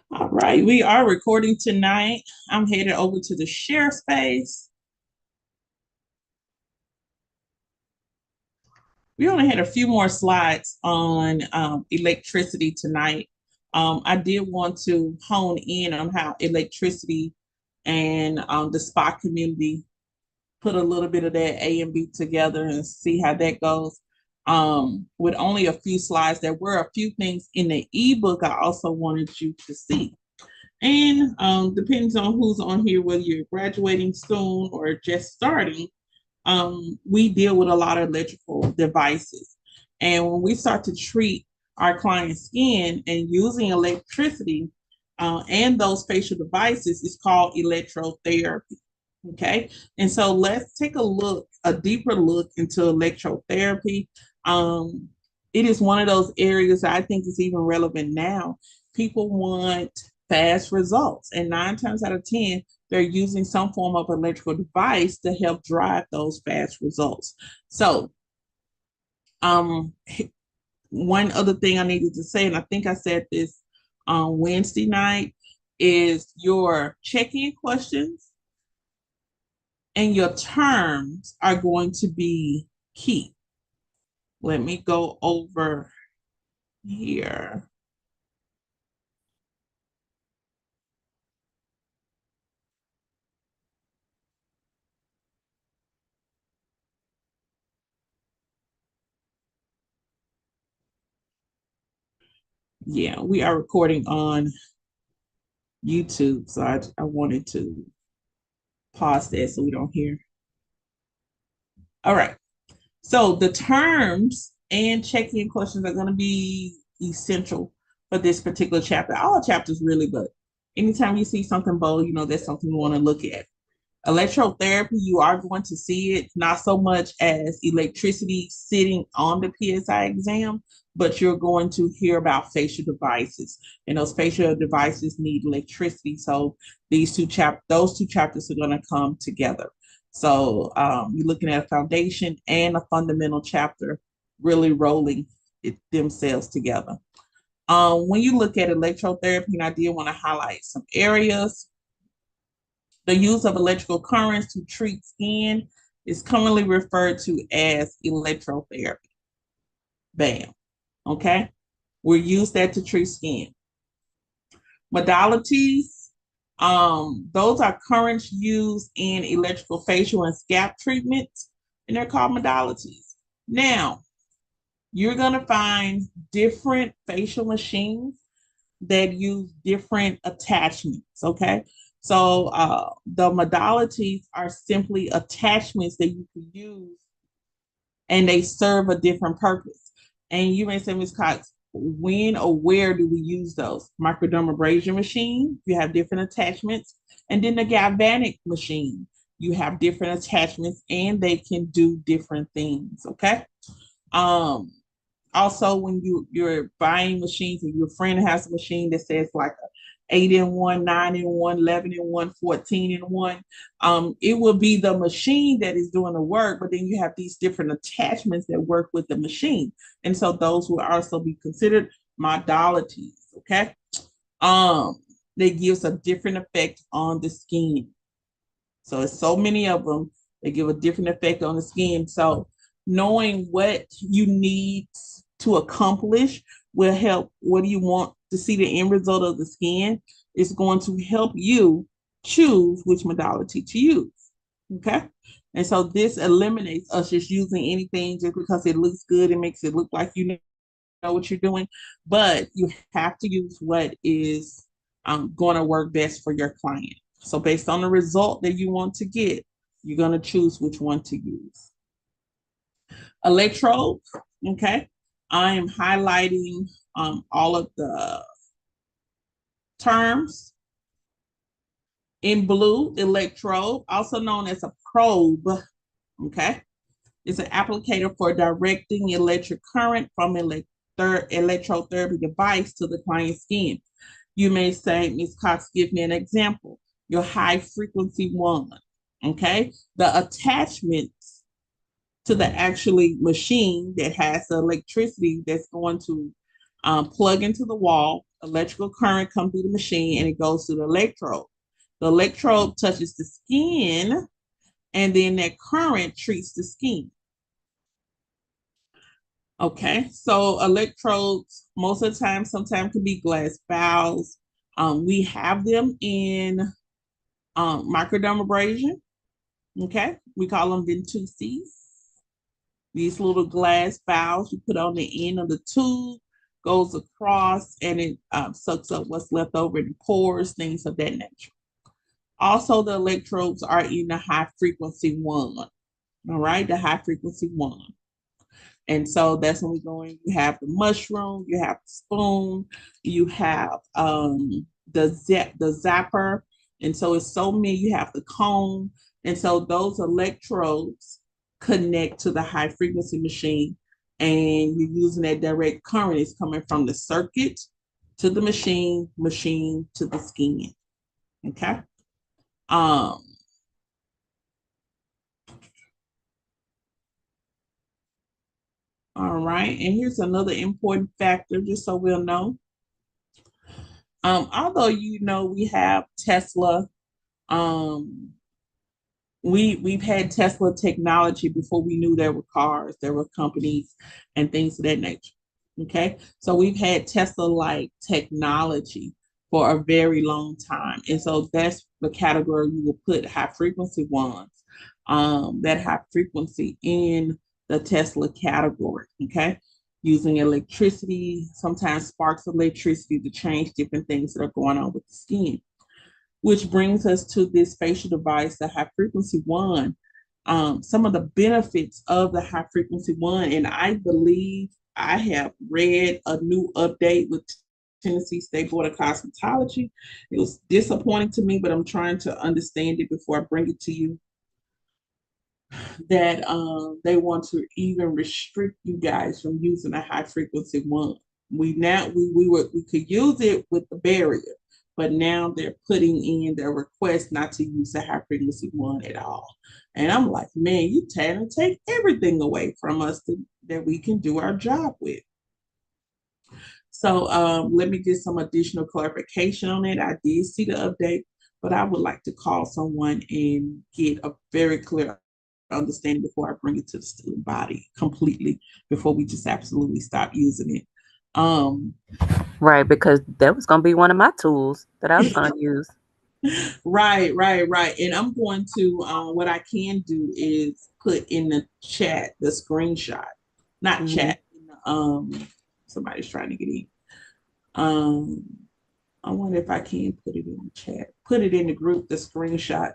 All right, we are recording tonight. I'm headed over to the share space. We only had a few more slides on electricity tonight. I did want to hone in on how electricity and the spa community put a little bit of that A and B together and see how that goes. With only a few slides, there were a few things in the ebook I also wanted you to see. And depends on who's on here, whether you're graduating soon or just starting, we deal with a lot of electrical devices. And when we start to treat our client's skin and using electricity and those facial devices, it's called electrotherapy. Okay. And so let's take a deeper look into electrotherapy. Um, it is one of those areas I think is even relevant now. People want fast results, and 9 times out of 10, they're using some form of electrical device to help drive those fast results. So, um, one other thing I needed to say, and I think I said this on Wednesday night, is your check-in questions and your terms are going to be key. Let me go over here. Yeah, we are recording on YouTube, so I wanted to pause that so we don't hear. All right. So the terms and check-in questions are going to be essential for this particular chapter. All chapters really, but anytime you see something bold, that's something you want to look at. Electrotherapy, you are going to see it not so much as electricity sitting on the PSI exam, but you're going to hear about facial devices, and those facial devices need electricity. So those two chapters are going to come together. So you're looking at a foundation and a fundamental chapter really rolling themselves together. When you look at electrotherapy, and I did want to highlight some areas. The use of electrical currents to treat skin is commonly referred to as electrotherapy. Bam. Okay. We use that to treat skin. Modalities, those are currents used in electrical facial and scalp treatments, and they're called modalities. Now, you're going to find different facial machines that use different attachments. Okay. So the modalities are simply attachments that you can use and they serve a different purpose. And you may say, Ms. Cox, when or where do we use those? Microdermabrasion machine, you have different attachments. And then the galvanic machine, you have different attachments and they can do different things. Okay. Um, Also, when you're buying machines and your friend has a machine that says like a 8-in-1, 9-in-1, 11-in-1, 14-in-1, it will be the machine that is doing the work, but then you have these different attachments that work with the machine. And so those will also be considered modalities. Okay. Um, that gives a different effect on the skin. So it's so many of them, they give a different effect on the skin. So knowing what you need to accomplish will help. What do you want to see the end result of the skin? Is going to help you choose which modality to use. Okay. And so this eliminates us just using anything just because it looks good. It makes it look like you know what you're doing, but you have to use what is going to work best for your client. So based on the result that you want to get, you're going to choose which one to use. Electrode, okay. I am highlighting all of the terms. In blue, electrode, also known as a probe, okay. It's an applicator for directing electric current from electrotherapy device to the client's skin. You may say, Ms. Cox, give me an example. Your high frequency one, okay? The attachments to the actually machine that has the electricity that's going to plug into the wall electrical current comes through the machine and it goes to the electrode. The electrode touches the skin, and then that current treats the skin. Okay, so electrodes most of the time, sometimes can be glass valves. We have them in microdermabrasion. Okay, we call them ventouses. These little glass valves you put on the end of the tube, goes across, and it sucks up what's left over in pores, things of that nature. Also, the electrodes are in the high frequency one. All right, the high frequency one. And so that's when we go in. You have the mushroom, you have the spoon, you have the zapper. And so it's so many, you have the cone. And so those electrodes connect to the high frequency machine, and you're using that direct current. It's coming from the circuit to the machine, machine to the skin. Okay. Um, all right. And here's another important factor, just so we'll know. Although we have Tesla, um, we've had Tesla technology before we knew there were cars, there were companies, and things of that nature. Okay, so we've had Tesla-like technology for a very long time, and so that's the category you will put high frequency ones. That high frequency in the Tesla category. Okay, using electricity, sometimes sparks of electricity to change different things that are going on with the skin. Which brings us to this facial device, the high frequency one. Some of the benefits of the high frequency one, and I believe I have read a new update with Tennessee State Board of Cosmetology. It was disappointing to me, but I'm trying to understand it before I bring it to you. That they want to even restrict you guys from using a high frequency one. We could use it with the barrier, but now they're putting in their request not to use the high frequency one at all. And I'm like, man, you trying to take everything away from us that we can do our job with. So let me get some additional clarification on it. I did see the update, but I would like to call someone and get a very clear understanding before I bring it to the student body completely, before we just absolutely stop using it. Right, because that was gonna be one of my tools that I was gonna use. Right. And I'm going to, what I can do is put in the chat the screenshot, not Hmm. chat. Somebody's trying to get in. Um, I wonder if I can put it in the chat, put it in the group, the screenshot,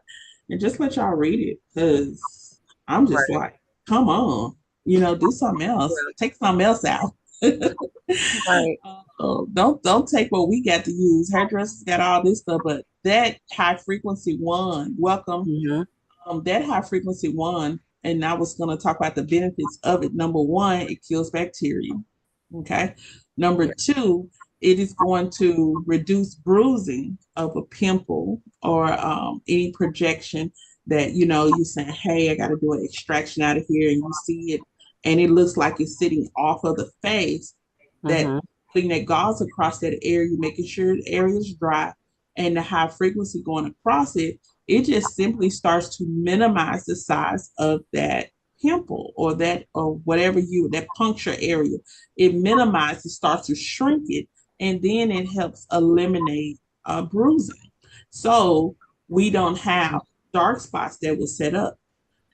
and just let y'all read it, because I'm just Right. like, come on, do something else, take something else out. Right. Don't take what we got to use. Hairdressers got all this stuff, but that high frequency one, welcome. Hmm. That high frequency one, and I was going to talk about the benefits of it. Number one, it kills bacteria. Okay. Number Yeah. two, it is going to reduce bruising of a pimple or any projection that you're saying, hey, I got to do an extraction out of here, and you see it, and it looks like it's sitting off of the face. That Hmm. putting that gauze across that area, making sure the area is dry, and the high frequency going across it, it just simply starts to minimize the size of that pimple or whatever that puncture area. It minimizes, starts to shrink it, and then it helps eliminate bruising. So we don't have dark spots that will set up.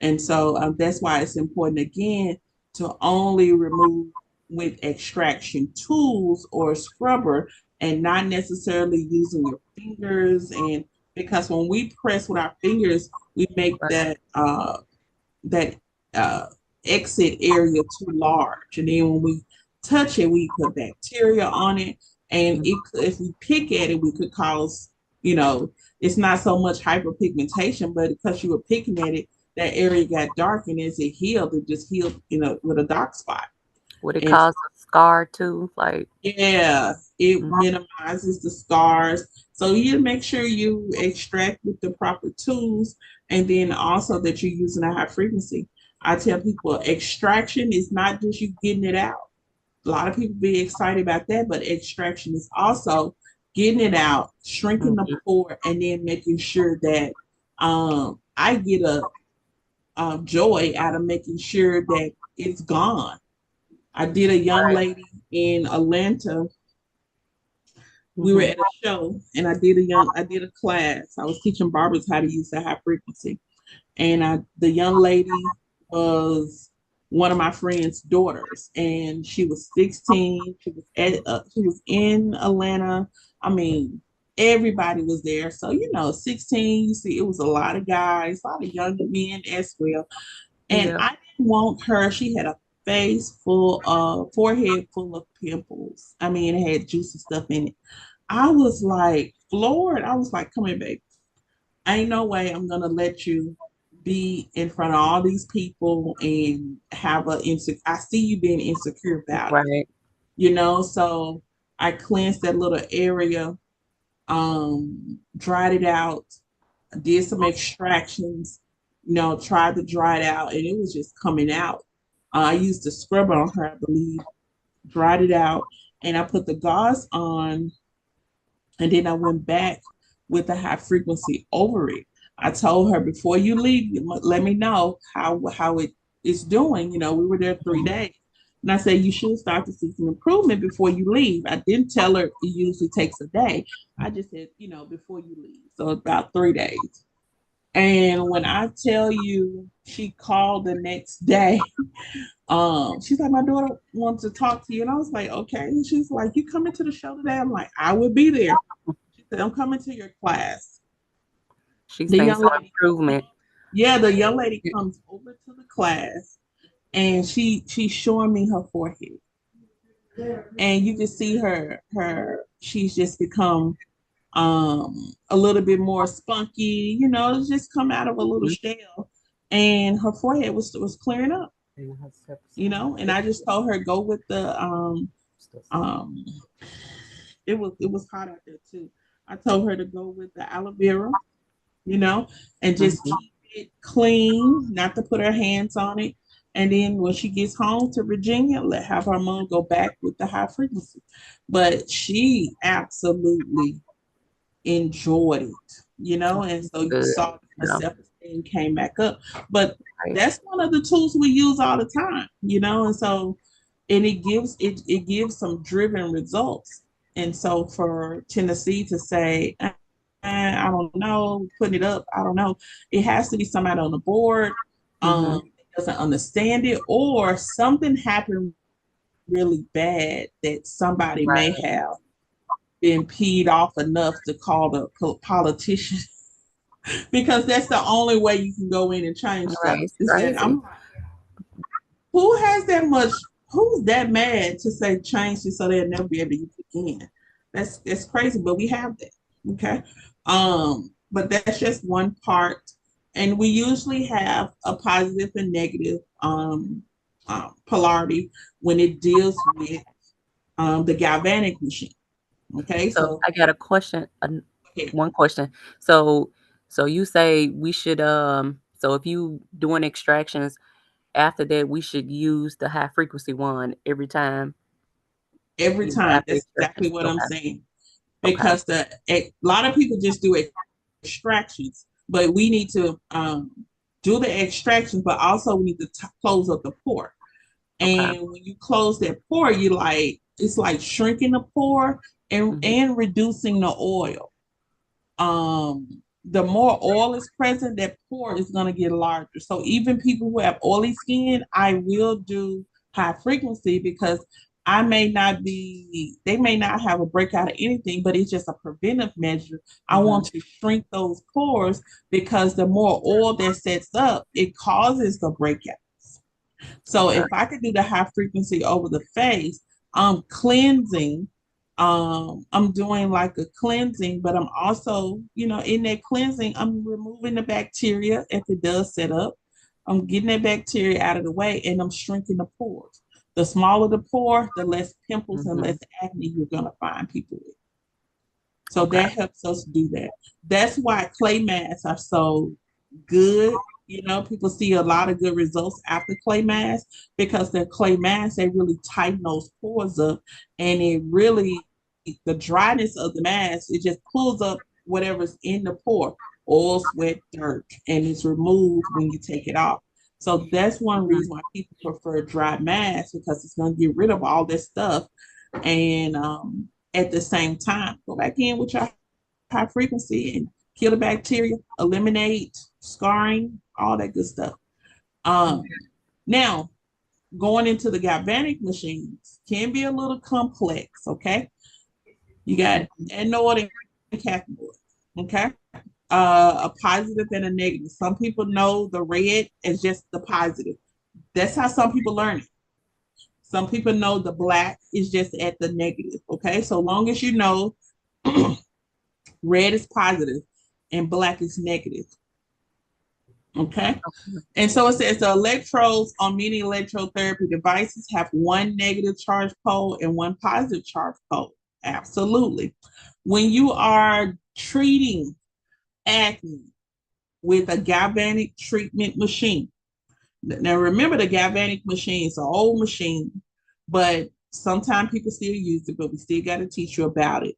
And so that's why it's important again to only remove with extraction tools or scrubber, and not necessarily using your fingers. And because when we press with our fingers, we make Right. that uh, exit area too large, and then when we touch it, we put bacteria on it, and if we pick at it, we could cause, you know, it's not so much hyperpigmentation, but because you were picking at it, that area got dark, and as it healed, it just healed, with a dark spot. Would it And cause a scar too? Like, yeah, it mhm. minimizes the scars. So you make sure you extract with the proper tools, and then also that you're using a high frequency. I tell people extraction is not just you getting it out. a lot of people be excited about that, but extraction is also getting it out, shrinking the Mhm. pore, and then making sure that I get a joy out of making sure that it's gone. I did a young Right. lady in Atlanta. We were Mhm. at a show, and I did a class. I was teaching barbers how to use the high frequency, and the young lady was one of my friend's daughters, and she was 16. She was in Atlanta. I mean, everybody was there. So 16. You see, it was a lot of guys, a lot of younger men as well. And Yeah. I didn't want her. She had a forehead full of pimples. I mean, it had juicy stuff in it. I was like floored. I was like, come here, baby. Ain't no way I'm gonna let you be in front of all these people and have a insecure. I see you being insecure about it, Right. So I cleansed that little area, dried it out, did some extractions, tried to dry it out, and it was just coming out. I used a scrub on her, I believe, dried it out, and I put the gauze on, and then I went back with the high frequency over it. I told her before you leave, let me know how it is doing. We were there three Mhm. days. And I said, you should start to see some improvement before you leave. I didn't tell her it usually takes a day. I just said, before you leave. So about 3 days. And when I tell you, she called the next day. She's like, my daughter wants to talk to you. And I was like, okay. And she's like, you coming to the show today? I'm like, I will be there. She said, I'm coming to your class. She's The saying young some lady, improvement. yeah, the young lady comes over to the class, and she's showing me her forehead. And you can see she's just become a little bit more spunky, it's just come out of a little Mhm. shell. And her forehead was clearing up, and I just told her go with the um it was hot out there too. I told her to go with the aloe vera, you know, and just Mhm. keep it clean, not to put her hands on it. And then when she gets home to Virginia, have her mom go back with the high frequency. But she absolutely enjoyed it, Oh, and that's so you good. saw her Yeah. self-esteem came back up. But Right. that's one of the tools we use all the time, and so and it gives some driven results. And so for Tennessee to say, I don't know, putting it up, I don't know, it has to be somebody on the board Mhm. that doesn't understand it, or something happened really bad that somebody may Right. have been peed off enough to call the politician, because that's the only way you can go in and change Right. stuff. It's Is that crazy. I'm who has that much? Who's that mad to say change it so they'll never be able to use it again? That's crazy, but we have that. Okay, but that's just one part, and we usually have a positive and negative polarity when it deals with the galvanic machine. Okay, So so I got a question. okay, One question. So, so you say we should so if you doing extractions after that, we should use the high frequency one every time, every time after that's exactly extractions. what I'm Okay. saying, Okay. because a lot of people just do extractions, but we need to do the extractions, but also we need to close up the pore. Okay. And when you close that pore, it's like shrinking the pore and Mhm. and reducing the oil. The more oil is present, that pore is going to get larger. So even people who have oily skin, I will do high frequency, because they may not have a breakout of anything, but it's just a preventive measure. I want Mhm. to shrink those pores, because the more oil that sets up, it causes the breakout. So Okay. if I could do the high frequency over the face, I'm cleansing. I'm doing like a cleansing, but I'm also, in that cleansing, I'm removing the bacteria if it does set up. I'm getting that bacteria out of the way, and I'm shrinking the pores. The smaller the pore, the less pimples and less Mhm. acne you're gonna find people with. So Okay. that helps us do that. That's why clay masks are so good. People see a lot of good results after clay mask because the clay mask, they really tighten those pores up, and it really, the dryness of the mask, it just pulls up whatever's in the pore, oil, sweat, dirt, and it's removed when you take it off. So that's one reason why people prefer dry mask, because it's going to get rid of all this stuff, and at the same time, go back in with your high frequency and kill the bacteria, eliminate scarring, all that good stuff. Um, Now, going into the galvanic machines can be a little complex, okay? You got anode and cathode, okay? A positive and a negative. Some people know the red as just the positive. That's how some people learn it. Some people know the black is just at the negative, okay? So long as you know red is positive and black is negative, okay? And so it says the electrodes on many electrotherapy devices have one negative charge pole and one positive charge pole. Absolutely. When you are treating acne with a galvanic treatment machine, now remember the galvanic machine is an old machine, but sometimes people still use it, but we still got to teach you about it.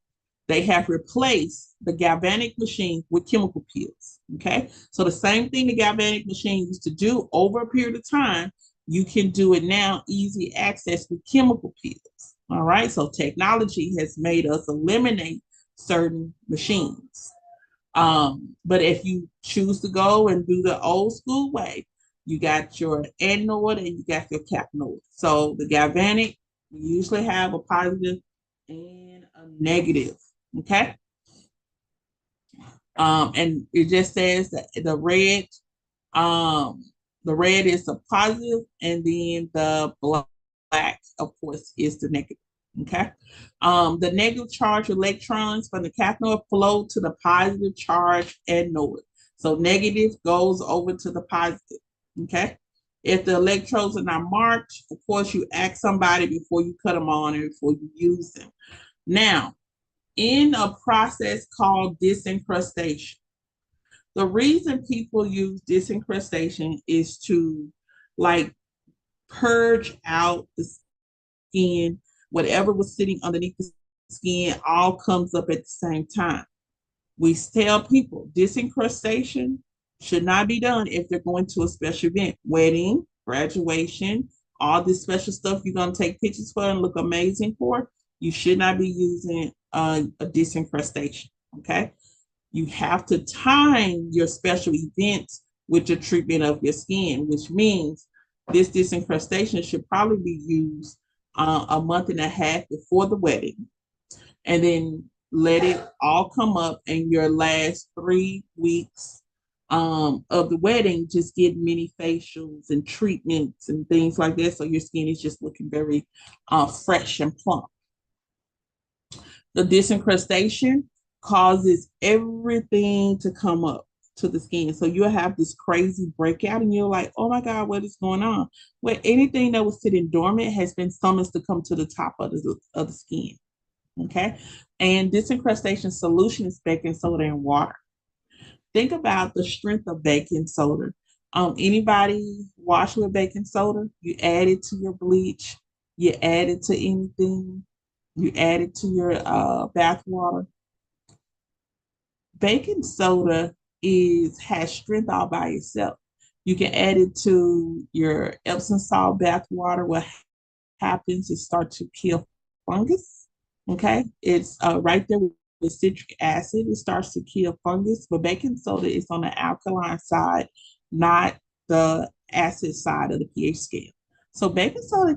They have replaced the galvanic machine with chemical peels. Okay. So the same thing the galvanic machine used to do over a period of time, you can do it now, easy access with chemical peels. All right. So technology has made us eliminate certain machines. But if you choose to go and do the old school way, you got your anode and you got your cathode. So the galvanic, we usually have a positive and a negative. Okay. And it just says that um, the red is a positive, and then the black, of course, is the negative. Okay. The negative charge electrons from the cathode flow to the positive charge anode. So negative goes over to the positive. Okay. If the electrodes are not marked, of course, you ask somebody before you cut them on and before you use them. Now, in a process called disincrustation, the reason people use disincrustation is to like purge out the skin, whatever was sitting underneath the skin all comes up at the same time. We tell people disincrustation should not be done if they're going to a special event, wedding, graduation, all this special stuff you're going to take pictures for and look amazing for. You should not be using a disincrustation. Okay. You have to time your special events with your treatment of your skin, which means this disincrustation should probably be used a month and a half before the wedding, and then let it all come up in your last 3 weeks of the wedding. Just get mini facials and treatments and things like that, so your skin is just looking very fresh and plump. The disincrustation causes everything to come up to the skin. So you'll have this crazy breakout and you're like, oh my God, what is going on? Well, anything that was sitting dormant has been summoned to come to the top of the skin. Okay. And disincrustation solution is baking soda and water. Think about the strength of baking soda. Anybody wash with baking soda? You add it to your bleach, you add it to anything, you add it to your bath water. Baking soda has strength all by itself. You can add it to your Epsom salt bath water. What happens is start to kill fungus. Okay, it's right there with citric acid. It starts to kill fungus, but baking soda is on the alkaline side, not the acid side of the pH scale. So baking soda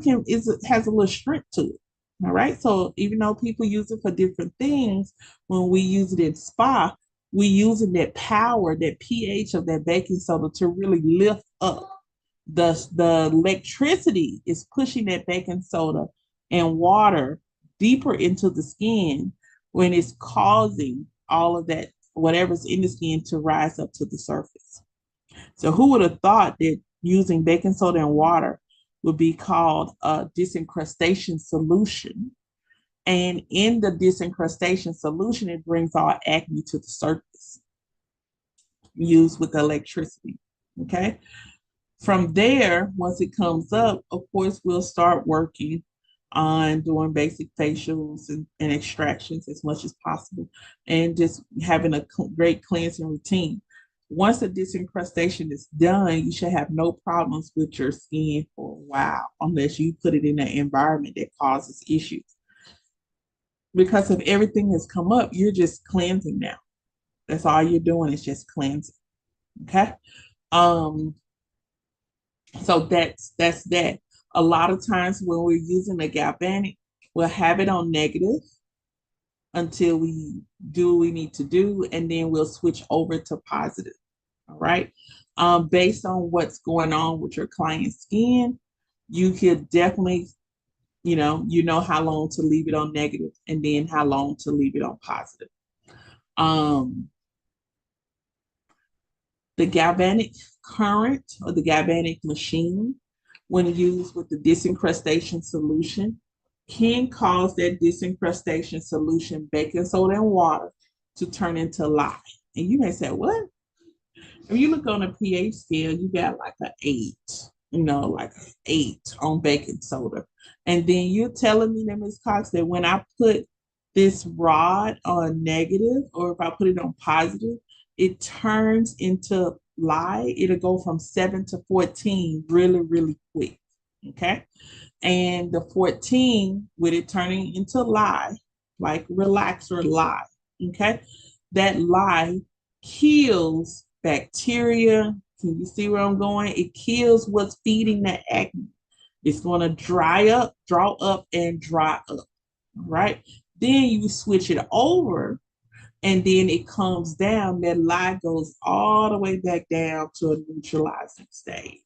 has a little strength to it. All right. So even though people use it for different things, when we use it in spa, we using that power, that pH of that baking soda to really lift up. The electricity is pushing that baking soda and water deeper into the skin when it's causing all of that, whatever's in the skin, to rise up to the surface. So who would have thought that using baking soda and water would be called a disincrustation solution? And in the disincrustation solution, it brings all acne to the surface, used with electricity. Okay. From there, once it comes up, of course, we'll start working on doing basic facials and extractions as much as possible and just having a great cleansing routine. Once the disincrustation is done, you should have no problems with your skin for a while, unless you put it in an environment that causes issues. Because if everything has come up, you're just cleansing now. That's all you're doing is just cleansing. Okay. Um, So that's that. A lot of times when we're using the galvanic, we'll have it on negative until we do what we need to do, and then we'll switch over to positive. All right. Based on what's going on with your client's skin, you could definitely, you know how long to leave it on negative and then how long to leave it on positive. Um, The galvanic current or the galvanic machine, when used with the disincrustation solution, can cause that disincrustation solution, baking soda and water, to turn into lye. And you may say, what? If you look on a pH scale, you got like an 8, like an 8 on baking soda. And then you're telling me that, Ms. Cox, that when I put this rod on negative, or if I put it on positive, it turns into lye. It'll go from 7 to 14 really, really quick. Okay. And the 14, with it turning into lye, like relaxer lye, okay, that lye kills bacteria. Can you see where I'm going? It kills what's feeding that acne. It's going to dry up, draw up, and dry up. Right. Then you switch it over, and then it comes down. That lye goes all the way back down to a neutralizing stage.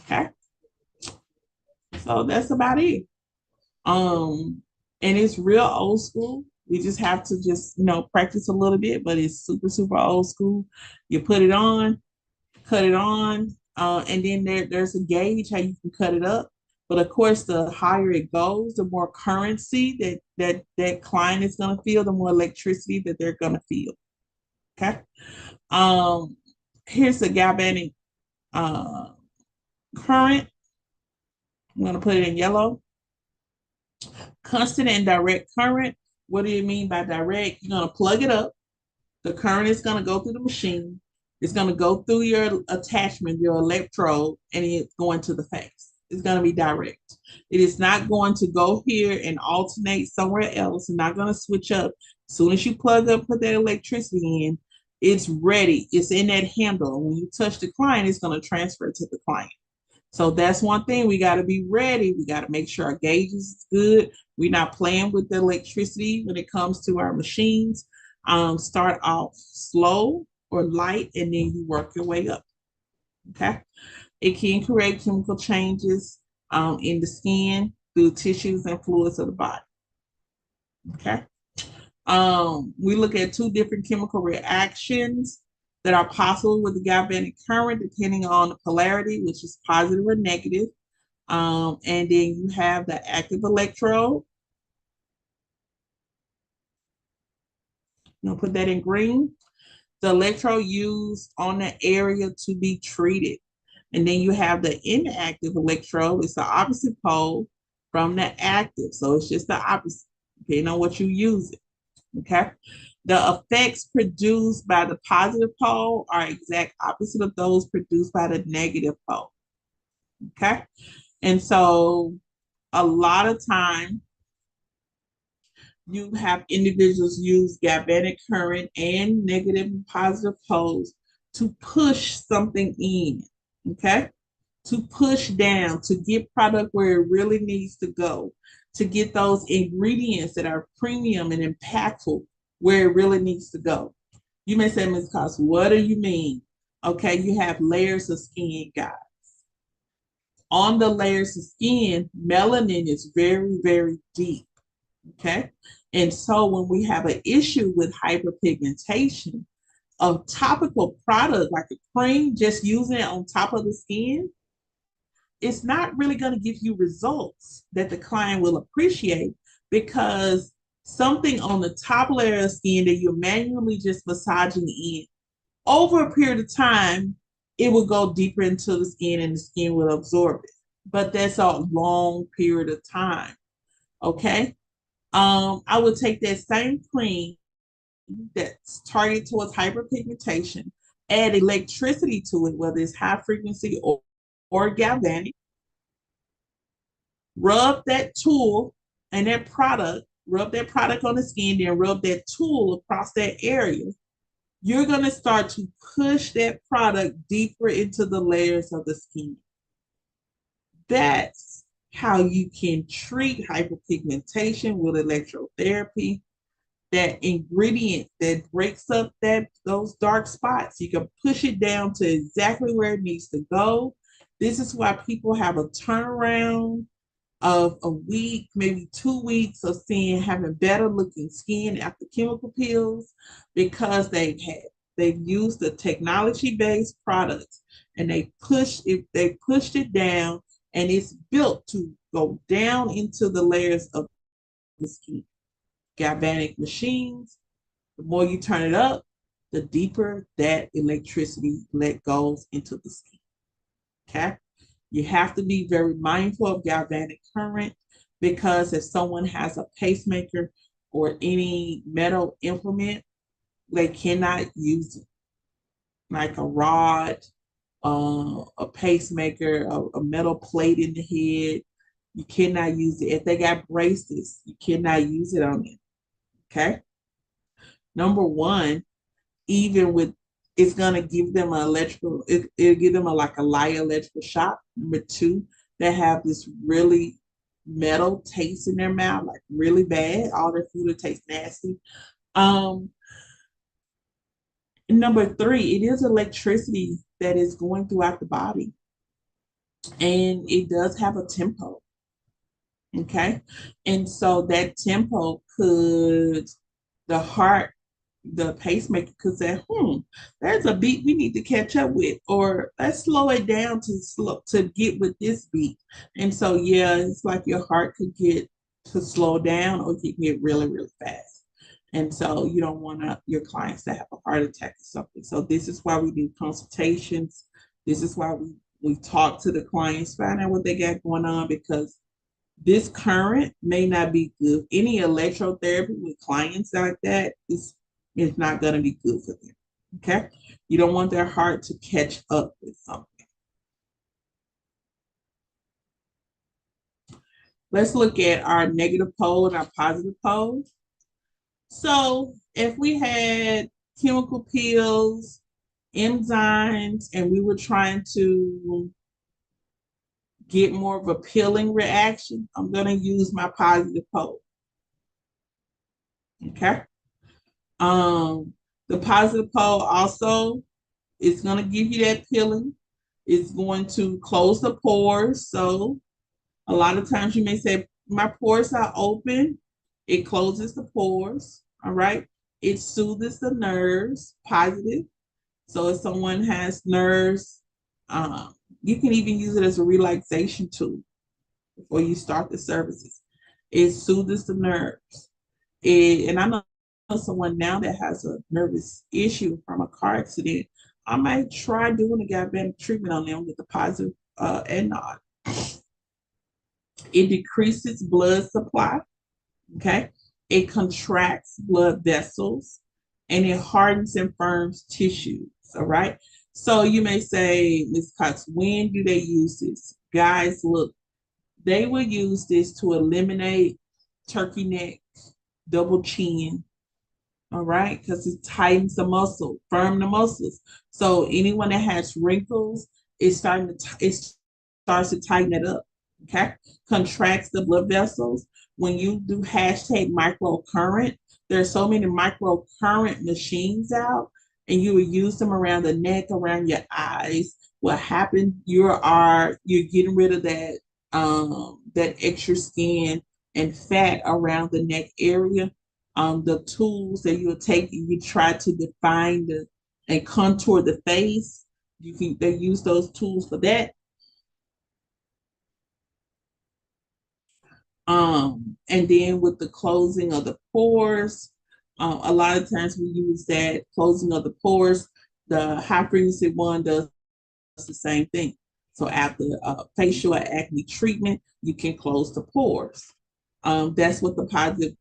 Okay. So that's about it. Um, and it's real old school. We just have to just, practice a little bit, but it's super, super old school. You put it on, cut it on, and then there's a gauge how you can cut it up. But of course, the higher it goes, the more currency that client is going to feel, the more electricity that they're going to feel. Okay. Um, Here's the galvanic uh, current. I'm going to put it in yellow. Constant and direct current. What do you mean by direct? You're going to plug it up. The current is going to go through the machine. It's going to go through your attachment, your electrode, and it's going to the face. It's going to be direct. It is not going to go here and alternate somewhere else. It's not going to switch up. As soon as you plug up, put that electricity in, it's ready. It's in that handle. When you touch the client, it's going to transfer to the client. So that's one thing. We got to be ready. We got to make sure our gauge is good. We're not playing with the electricity when it comes to our machines. Start off slow or light, and then you work your way up. Okay. It can create chemical changes in the skin through tissues and fluids of the body. Okay. We look at two different chemical reactions that are possible with the galvanic current, depending on the polarity, which is positive or negative. And then you have the active electrode. You know, put that in green. The electrode used on the area to be treated. And then you have the inactive electrode. It's the opposite pole from the active. So it's just the opposite, depending on what you use it. Okay. The effects produced by the positive pole are exact opposite of those produced by the negative pole. Okay. And so a lot of time you have individuals use galvanic current and negative and positive poles to push something in, okay? To push down, to get product where it really needs to go, to get those ingredients that are premium and impactful where it really needs to go. You may say, Ms. Cost, what do you mean? Okay, you have layers of skin, guys. On the layers of skin, melanin is very, very deep. Okay. And so when we have an issue with hyperpigmentation, a topical product like a cream, just using it on top of the skin, it's not really going to give you results that the client will appreciate, because something on the top layer of skin that you're manually just massaging in over a period of time it will go deeper into the skin and the skin will absorb it. But that's a long period of time. Okay. I would take that same cream that's targeted towards hyperpigmentation, add electricity to it, whether it's high frequency or galvanic, rub that tool and that product, rub that product on the skin, then rub that tool across that area. You're going to start to push that product deeper into the layers of the skin. That's how you can treat hyperpigmentation with electrotherapy. That ingredient that breaks up those dark spots, you can push it down to exactly where it needs to go. This is why people have a turnaround of a week, maybe 2 weeks of seeing having better looking skin after chemical peels, because they've used the technology based products and they pushed it down, and it's built to go down into the layers of the skin. Galvanic machines, the more you turn it up, the deeper that electricity let goes into the skin. Okay. You have to be very mindful of galvanic current, because if someone has a pacemaker or any metal implement, they cannot use it, like a rod, a pacemaker, a metal plate in the head. You cannot use it. If they got braces, you cannot use it on them. Okay. Number one, even with, it's gonna give them an electrical, it'll give them a like a light electrical shock. Number two, they have this really metal taste in their mouth, like really bad. All their food will taste nasty. Um, Number three, it is electricity that is going throughout the body, and it does have a tempo. Okay. And so that tempo could, the heart, the pacemaker could say, there's a beat we need to catch up with, or let's slow it down to get with this beat. And so, yeah, it's like your heart could get to slow down, or it can get really, really fast. And so you don't want your clients to have a heart attack or something. So this is why we do consultations. This is why we talk to the clients, find out what they got going on, because this current may not be good. Any electrotherapy with clients like that is not going to be good for them. Okay. You don't want their heart to catch up with something. Let's look at our negative pole and our positive pole. So if we had chemical peels, enzymes, and we were trying to get more of a peeling reaction, I'm going to use my positive pole. Okay. Um, the positive pole also is going to give you that peeling. It's going to close the pores. So a lot of times you may say, my pores are open. It closes the pores. All right. It soothes the nerves, positive. So if someone has nerves, you can even use it as a relaxation tool before you start the services. It soothes the nerves. And I know someone now that has a nervous issue from a car accident. I might try doing a galvanic treatment on them with the positive and not. It decreases blood supply. Okay. It contracts blood vessels, and it hardens and firms tissues. All right. So you may say, Ms. Cox, when do they use this? Guys, look, they will use this to eliminate turkey neck, double chin. All right, because it tightens the muscle, firm the muscles. So anyone that has wrinkles, it starts to tighten it up. Okay, contracts the blood vessels. When you do hashtag microcurrent, there's so many microcurrent machines out, and you will use them around the neck, around your eyes. What happened? You're getting rid of that extra skin and fat around the neck area. The tools that you'll take and you try to define and contour the face. They use those tools for that. And then with the closing of the pores, a lot of times we use that closing of the pores. The high frequency one does the same thing. So after facial acne treatment, you can close the pores. That's what the positive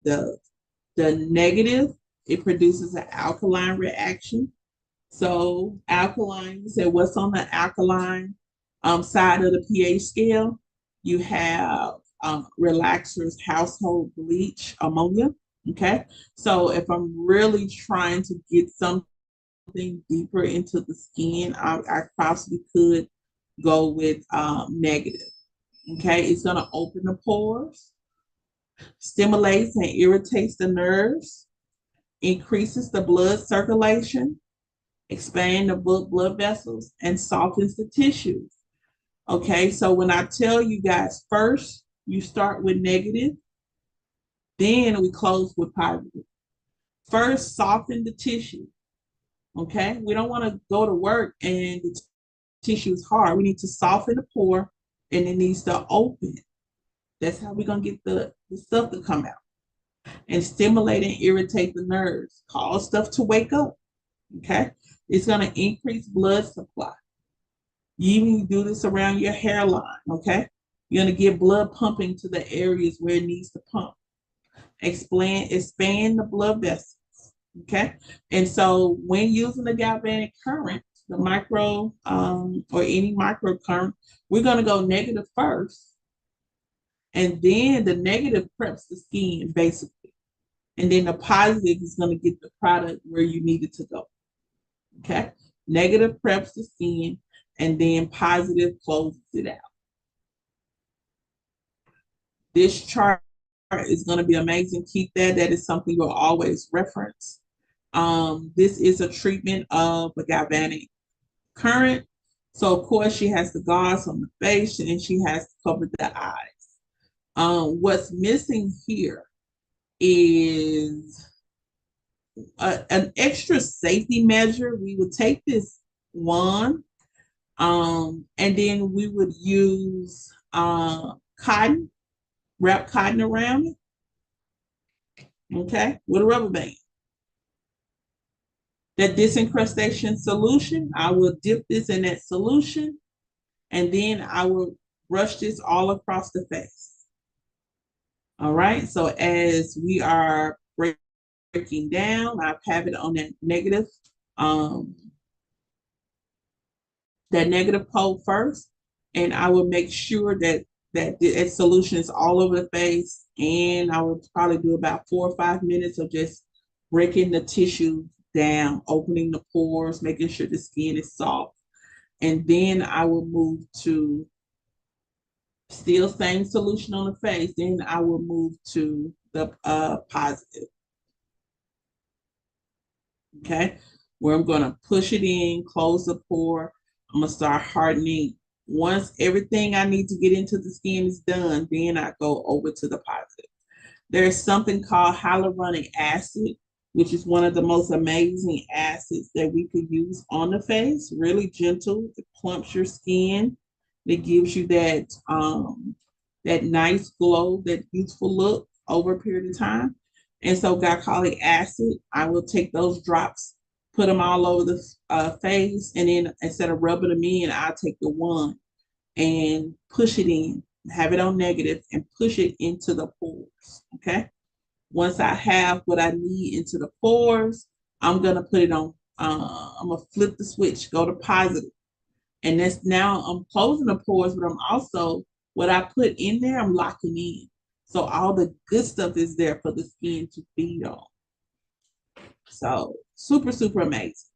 does. The negative, it produces an alkaline reaction. So alkaline, you said what's on the alkaline side of the pH scale? You have relaxers, household bleach, ammonia. Okay. So if I'm really trying to get something deeper into the skin, I possibly could go with negative. Okay. It's going to open the pores, stimulates and irritates the nerves, increases the blood circulation, expand the blood vessels, and softens the tissues. Okay, so when I tell you guys first, you start with negative, then we close with positive. First, soften the tissue. Okay, we don't want to go to work and the tissue is hard. We need to soften the pore and it needs to open. That's how we're going to get the stuff to come out and stimulate and irritate the nerves, cause stuff to wake up. Okay, it's going to increase blood supply. You even do this around your hairline, okay? You're gonna get blood pumping to the areas where it needs to pump. Expand the blood vessels, okay? And so when using the galvanic current, the micro or any micro current, we're gonna go negative first, and then the negative preps the skin basically, and then the positive is gonna get the product where you need it to go, okay? Negative preps the skin, and then positive closes it out. This chart is going to be amazing. Keep that. That is something you'll always reference. This is a treatment of a galvanic current. So, of course, she has the gauze on the face and she has to cover the eyes. What's missing here is an extra safety measure. We would take this wand and then we would use cotton, wrap cotton around it, okay, with a rubber band. That disincrustation solution, I will dip this in that solution and then I will brush this all across the face. All right, so as we are breaking down, I have it on um, that negative pole first, and I will make sure that the solution is all over the face, and I will probably do about 4 or 5 minutes of just breaking the tissue down, opening the pores, making sure the skin is soft. And then I will move to still same solution on the face. Then I will move to the positive. Okay, where I'm going to push it in, close the pore. I'm going to start hardening. Once everything I need to get into the skin is done, then I go over to the positive. There's something called hyaluronic acid, which is one of the most amazing acids that we could use on the face. Really gentle. It plumps your skin. It gives you that nice glow, that youthful look over a period of time. And so glycolic acid, I will take those drops, put them all over the face, and then instead of rubbing them in, I'll take the wand and push it in, have it on negative, and push it into the pores, okay? Once I have what I need into the pores, I'm gonna put it on, I'm gonna flip the switch, go to positive. And that's now I'm closing the pores, but I'm also, what I put in there, I'm locking in. So all the good stuff is there for the skin to feed on. So super, super amazing.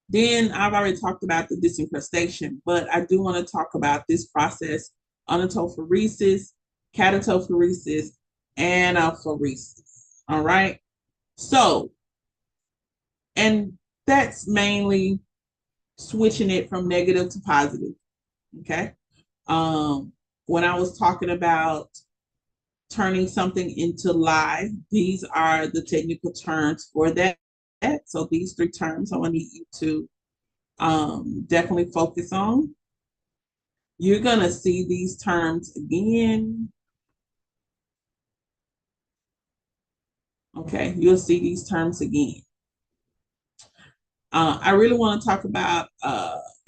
Then I've already talked about the disincrustation, but I do want to talk about this process, anatophoresis, catatophoresis, and aphoresis. All right. So, and that's mainly switching it from negative to positive. Okay. When I was talking about turning something into live, these are the technical terms for that. So these 3 terms I want you to definitely focus on. You're going to see these terms again. Okay, you'll see these terms again. I really want to talk about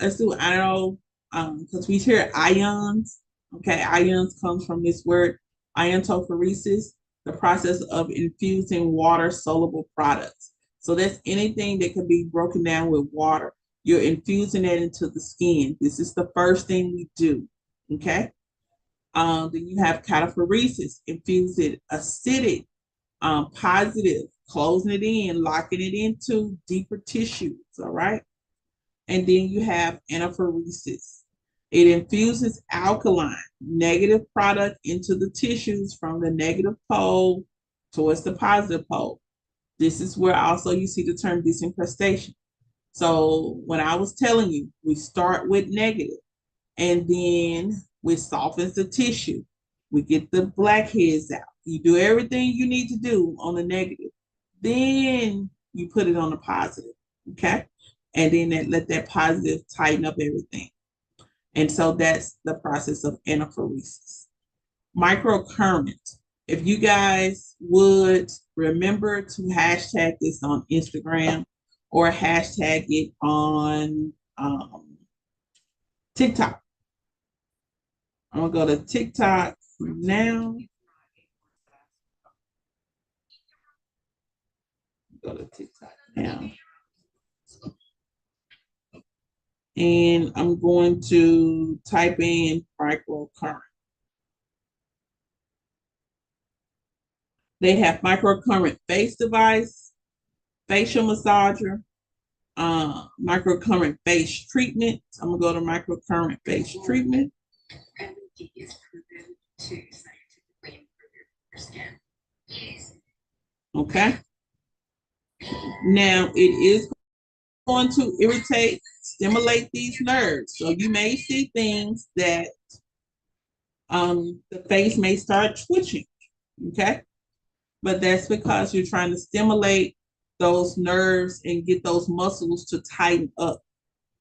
let's do iono because we hear ions. Okay, ions comes from this word iontophoresis, the process of infusing water soluble products. So that's anything that can be broken down with water. You're infusing it into the skin. This is the first thing we do. Okay. Then you have cataphoresis, infuse it acidic, positive, closing it in, locking it into deeper tissues. All right. And then you have anaphoresis. It infuses alkaline, negative product into the tissues from the negative pole towards the positive pole. This is where also you see the term disincrustation. So when I was telling you, we start with negative and then we softens the tissue. We get the blackheads out. You do everything you need to do on the negative. Then you put it on the positive. Okay. And then let that positive tighten up everything. And so that's the process of anaphoresis. Microcurrent. If you guys would remember to hashtag this on Instagram or hashtag it on TikTok. I'm gonna go to TikTok now. Go to TikTok now. And I'm going to type in microcurrent. They have microcurrent face device, facial massager, microcurrent face treatment. I'm gonna go to microcurrent face treatment. Okay. Now it is going to irritate, stimulate these nerves. So you may see things that the face may start twitching. Okay. But that's because you're trying to stimulate those nerves and get those muscles to tighten up.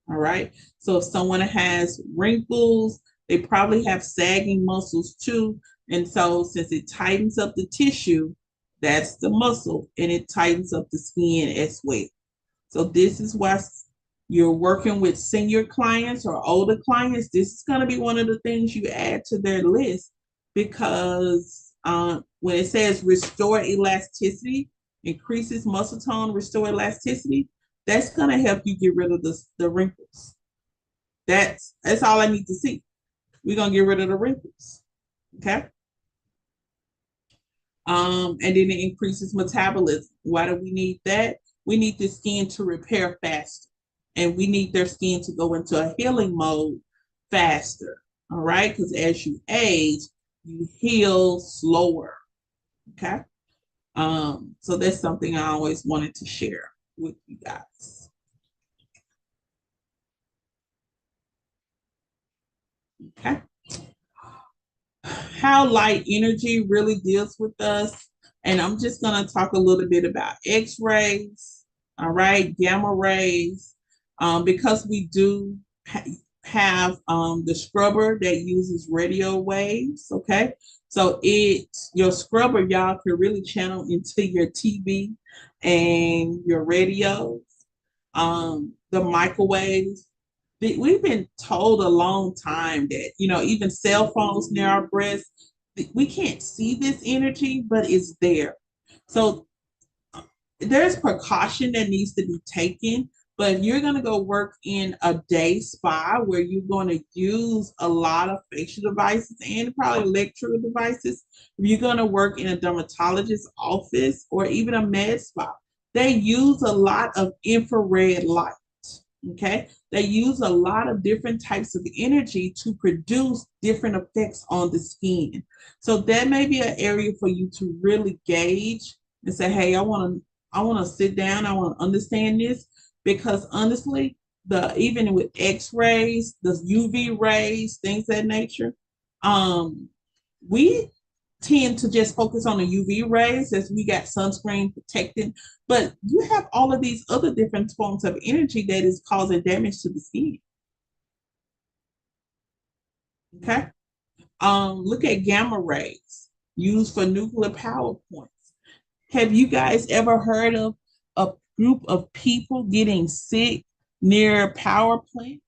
All right. So if someone has wrinkles, they probably have sagging muscles too. And so since it tightens up the tissue, that's the muscle and it tightens up the skin as well. So this is why you're working with senior clients or older clients. This is going to be one of the things you add to their list because when it says restore elasticity, increases muscle tone, restore elasticity, that's going to help you get rid of the wrinkles. That's all I need to see. We're going to get rid of the wrinkles. Okay. And then it increases metabolism. Why do we need that? We need the skin to repair faster, and we need their skin to go into a healing mode faster. All right, because as you age, you heal slower. Okay. So that's something I always wanted to share with you guys. Okay. How light energy really deals with us. And I'm just going to talk a little bit about x rays, all right, gamma rays, because we do have the scrubber that uses radio waves, okay? So your scrubber, y'all can really channel into your TV and your radios, the microwaves. We've been told a long time that, even cell phones near our breasts, we can't see this energy, but it's there. So there's precaution that needs to be taken. But if you're going to go work in a day spa where you're going to use a lot of facial devices and probably electrical devices, if you're going to work in a dermatologist's office or even a med spa, they use a lot of infrared light. Okay, they use a lot of different types of energy to produce different effects on the skin. So that may be an area for you to really gauge and say, hey, I want to sit down, I want to understand this, because honestly, even with x-rays, the UV rays, things of that nature, we tend to just focus on the UV rays as we got sunscreen protecting, but you have all of these other different forms of energy that is causing damage to the skin. Okay. Look at gamma rays used for nuclear power points. Have you guys ever heard of group of people getting sick near power plants,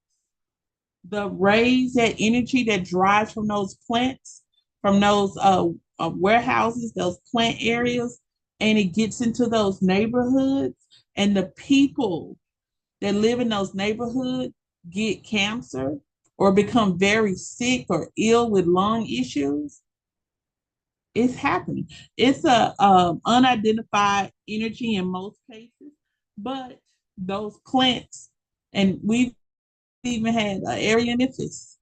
the rays, that energy that drives from those plants, from those warehouses, those plant areas, and it gets into those neighborhoods, and the people that live in those neighborhoods get cancer or become very sick or ill with lung issues. It's happening. It's a unidentified energy in most cases, but those plants, and we've even had an area in Memphis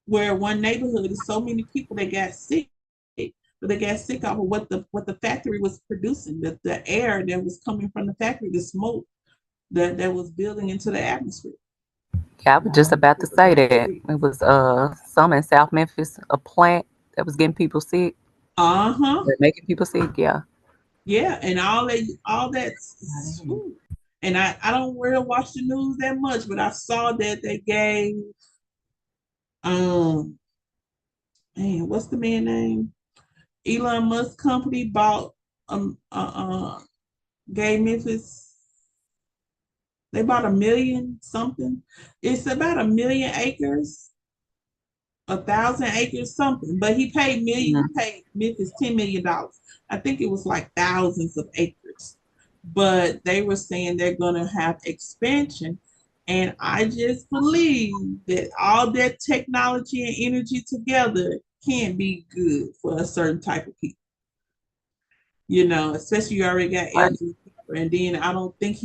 where one neighborhood is so many people that got sick, but they got sick off of what the factory was producing, the air that was coming from the factory, the smoke that was building into the atmosphere. Yeah, I was just about to say that. It was some in South Memphis, a plant that was getting people sick, Uh-huh. making people sick. Yeah. Yeah, and all that's and I don't really watch the news that much, but I saw that they gave um man, what's the man name? Elon Musk company bought gave Memphis, they bought a million something. It's about a million acres, 1,000 acres something, but he Mhm. paid Memphis $10 million. I think it was like thousands of acres, but they were saying they're going to have expansion, and I just believe that all that technology and energy together can be good for a certain type of people, especially you already got Right. elderly people, and then I don't think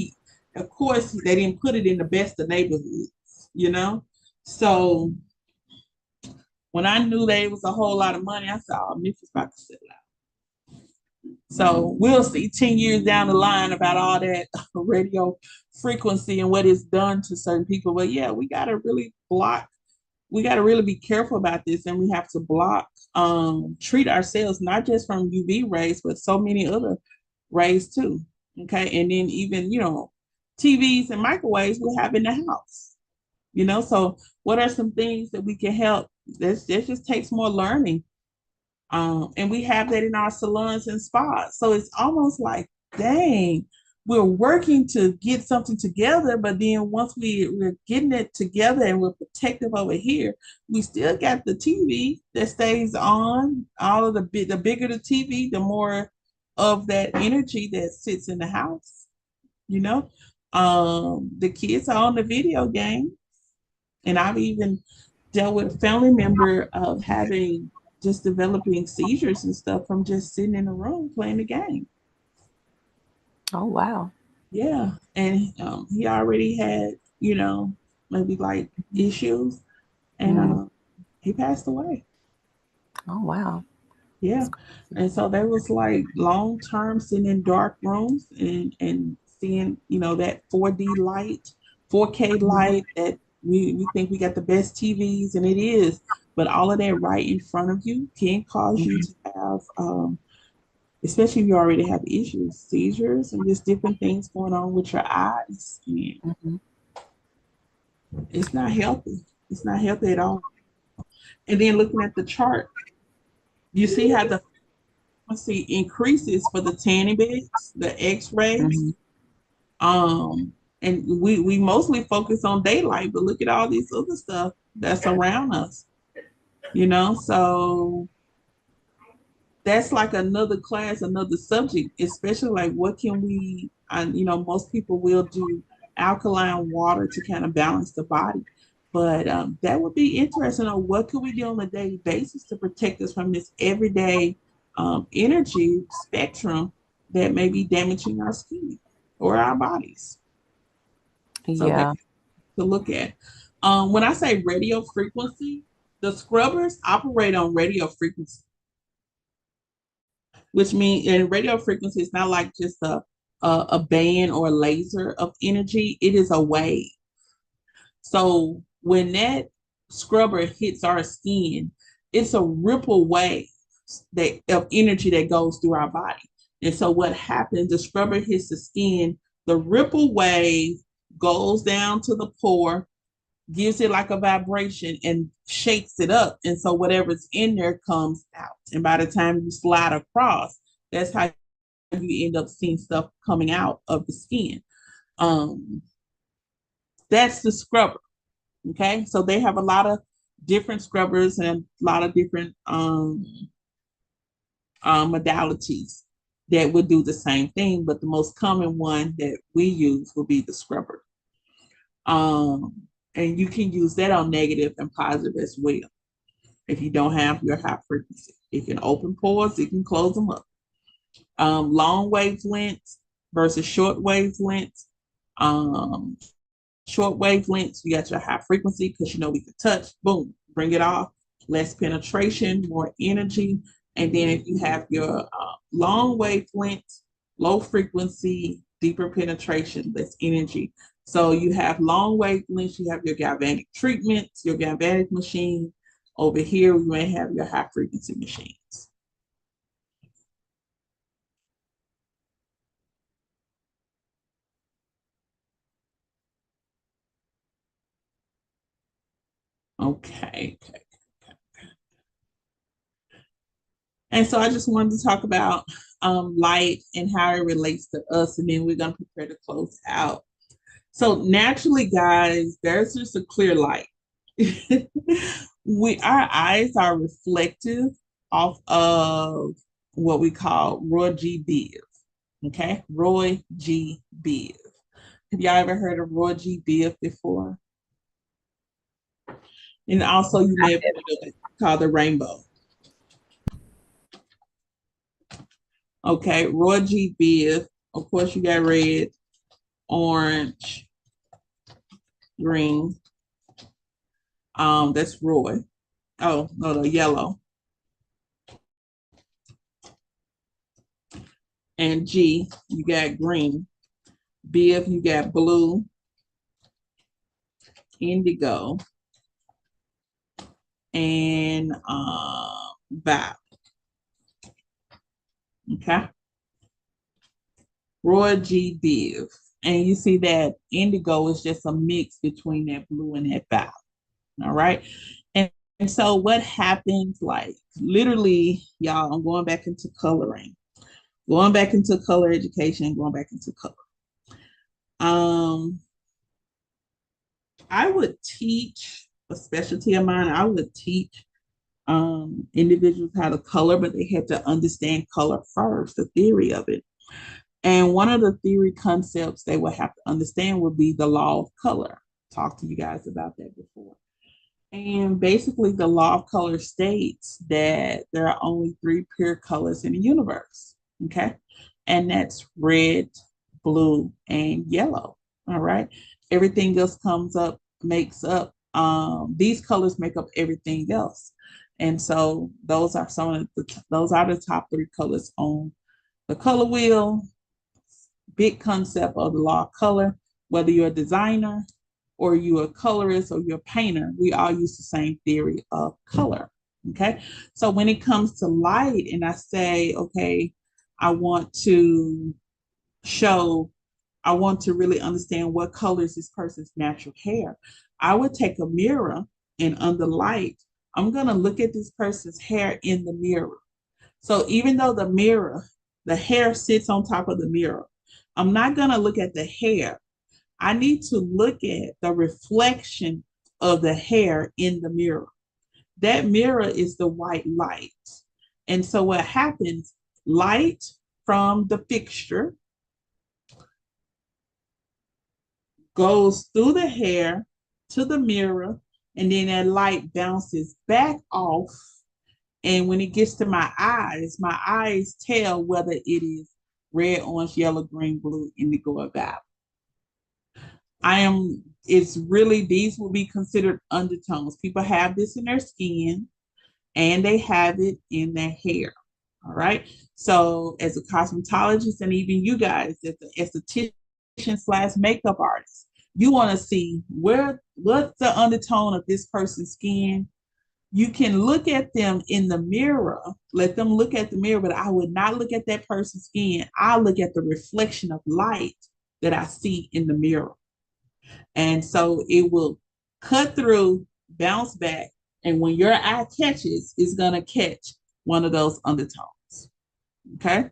of course they didn't put it in the best of neighborhoods, you know so when I knew that it was a whole lot of money, I said, "Oh, Memphis about to sell out." So we'll see 10 years down the line about all that radio frequency and what it's done to certain people. But yeah, we got to really block. We got to really be careful about this, and we have to block, treat ourselves not just from UV rays, but so many other rays too. Okay, and then even TVs and microwaves we have in the house. So what are some things that we can help? This just takes more learning. And we have that in our salons and spas. So it's almost like, dang, we're working to get something together, but then once we're getting it together and we're protective over here, we still got the TV that stays on. All of the bigger the TV, the more of that energy that sits in the house, you know. The kids are on the video game, and I've even dealt with a family member of having just developing seizures and stuff from just sitting in a room playing the game. Oh wow. Yeah. And he already had, maybe like issues, and Mm. he passed away. Oh wow. Yeah. That's And so there was like long term sitting in dark rooms and seeing, that 4D light, 4K crazy. light that we think we got the best TVs, and it is. But all of that right in front of you can cause you Mhm. to have, especially if you already have issues, seizures, and just different things going on with your eyes. And Mhm. it's not healthy. It's not healthy at all. And then looking at the chart, you see how the frequency increases for the tanning beds, the X-rays. Mhm. And we mostly focus on daylight, but look at all these other stuff that's around us, So that's like another class, another subject, especially like what can we, and most people will do alkaline water to kind of balance the body. But that would be interesting on what could we do on a daily basis to protect us from this everyday energy spectrum that may be damaging our skin or our bodies. So that's Yeah. to look at. When I say radio frequency, the scrubbers operate on radio frequency, which means and radio frequency is not like just a band or a laser of energy. It is a wave. So when that scrubber hits our skin, it's a ripple wave that of energy that goes through our body. And so what happens? The scrubber hits the skin, the ripple wave goes down to the pore, gives it like a vibration and shakes it up. And so whatever's in there comes out. And by the time you slide across, that's how you end up seeing stuff coming out of the skin. Um, that's the scrubber. Okay, so they have a lot of different scrubbers and a lot of different modalities that would do the same thing, but the most common one that we use will be the scrubber. And you can use that on negative and positive as well. If you don't have your high frequency, it can open pores, it can close them up. Long wavelengths versus short wavelengths. Um, Short wavelengths, you got your high frequency because you know we can touch, boom, bring it off, less penetration, more energy. And then if you have your long wavelengths, low frequency, deeper penetration, less energy. So you have long wavelengths, you have your galvanic treatments, your galvanic machine. Over here, you may have your high frequency machines. Okay. And so I just wanted to talk about light and how it relates to us, and then we're going to prepare to close out. So naturally, guys, there's just a clear light. Our eyes are reflective off of what we call Roy G. Biv. Okay, Roy G. Biv. Have y'all ever heard of Roy G. Biv before? And also, you may have heard of it called the rainbow. Okay, Roy G. Biv. Of course, you got red, orange, green. That's Roy. Oh, no, the yellow. And G, you got green. Biv, you got blue, indigo, and violet. Okay. Roy G. Biv. And you see that indigo is just a mix between that blue and that violet. All right. And so what happens, like literally, y'all, I'm going back into coloring, going back into color education, going back into color. Um, I would teach a specialty of mine. I would teach individuals how to color, but they had to understand color first, the theory of it. And one of the theory concepts they would have to understand would be the law of color. Talked to you guys about that before. And basically, the law of color states that there are only three pure colors in the universe. Okay. And that's red, blue, and yellow. All right. Everything else comes up, makes up, these colors make up everything else. And so those are those are the top three colors on the color wheel. Big concept of the law of color, whether you're a designer or you're a colorist or you're a painter, we all use the same theory of color. Okay. So when it comes to light, and I say, okay, I want to show, I want to really understand what color is this person's natural hair. I would take a mirror and under light, I'm going to look at this person's hair in the mirror. So even though the hair sits on top of the mirror, I'm not going to look at the hair. I need to look at the reflection of the hair in the mirror. That mirror is the white light. And so what happens, light from the fixture goes through the hair to the mirror, and then that light bounces back off. And when it gets to my eyes tell whether it is red, orange, yellow, green, blue, indigo, or violet. It's really, these will be considered undertones. People have this in their skin and they have it in their hair. All right. So as a cosmetologist, and even you guys as an esthetician/makeup artist, you want to see what's the undertone of this person's skin. You can look at them in the mirror, let them look at the mirror, but I would not look at that person's skin. I look at the reflection of light that I see in the mirror. And so it will cut through, bounce back, and when your eye catches, it's going to catch one of those undertones. Okay.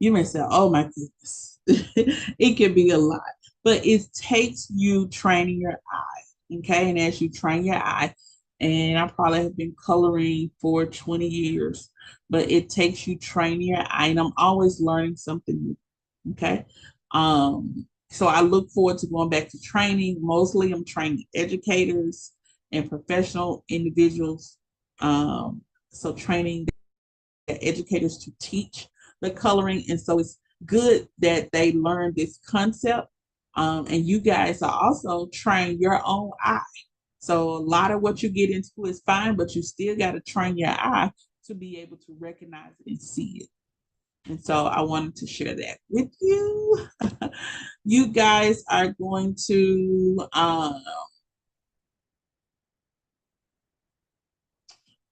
You may say, oh my goodness, it can be a lot, but it takes you training your eye. Okay. And as you train your eye, and I probably have been coloring for 20 years, but it takes you training your eye, and I'm always learning something new. Okay. So I look forward to going back to training. Mostly I'm training educators and professional individuals. So training educators to teach the coloring. And so it's good that they learn this concept. And you guys are also train your own eye. So a lot of what you get in school is fine, but you still got to train your eye to be able to recognize it and see it. And so I wanted to share that with you. You guys are going to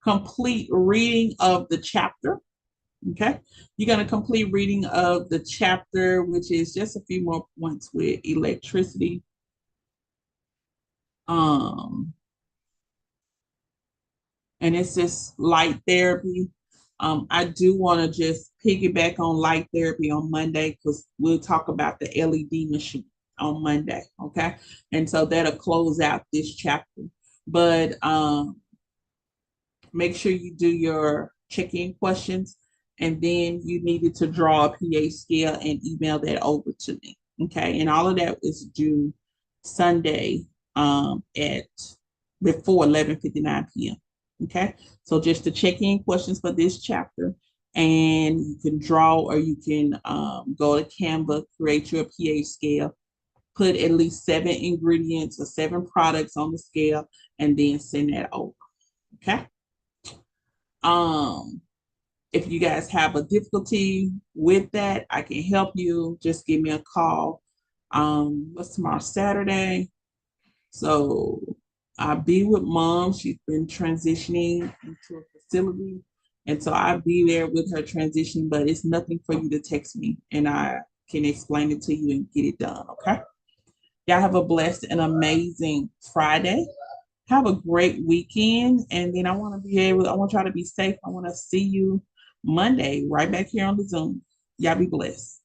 complete reading of the chapter. Okay. You're going to complete reading of the chapter, which is just a few more points with electricity. Um, and it's just light therapy. I do want to just piggyback on light therapy on Monday because we'll talk about the LED machine on Monday. Okay. And so that'll close out this chapter. But make sure you do your check-in questions, and then you needed to draw a PA scale and email that over to me. Okay. And all of that is due Sunday at before 11:59 p.m. Okay. So just the check-in questions for this chapter. And you can draw, or you can go to Canva, create your PA scale, put at least 7 ingredients or 7 products on the scale, and then send that over. Okay. Um, if you guys have a difficulty with that, I can help you. Just give me a call. What's tomorrow? Saturday. So I'll be with mom. She's been transitioning into a facility. And so I'll be there with her transition, but it's nothing for you to text me and I can explain it to you and get it done. Okay. Y'all have a blessed and amazing Friday. Have a great weekend. And then I want y'all to be safe. I want to see you Monday right back here on the Zoom. Y'all be blessed.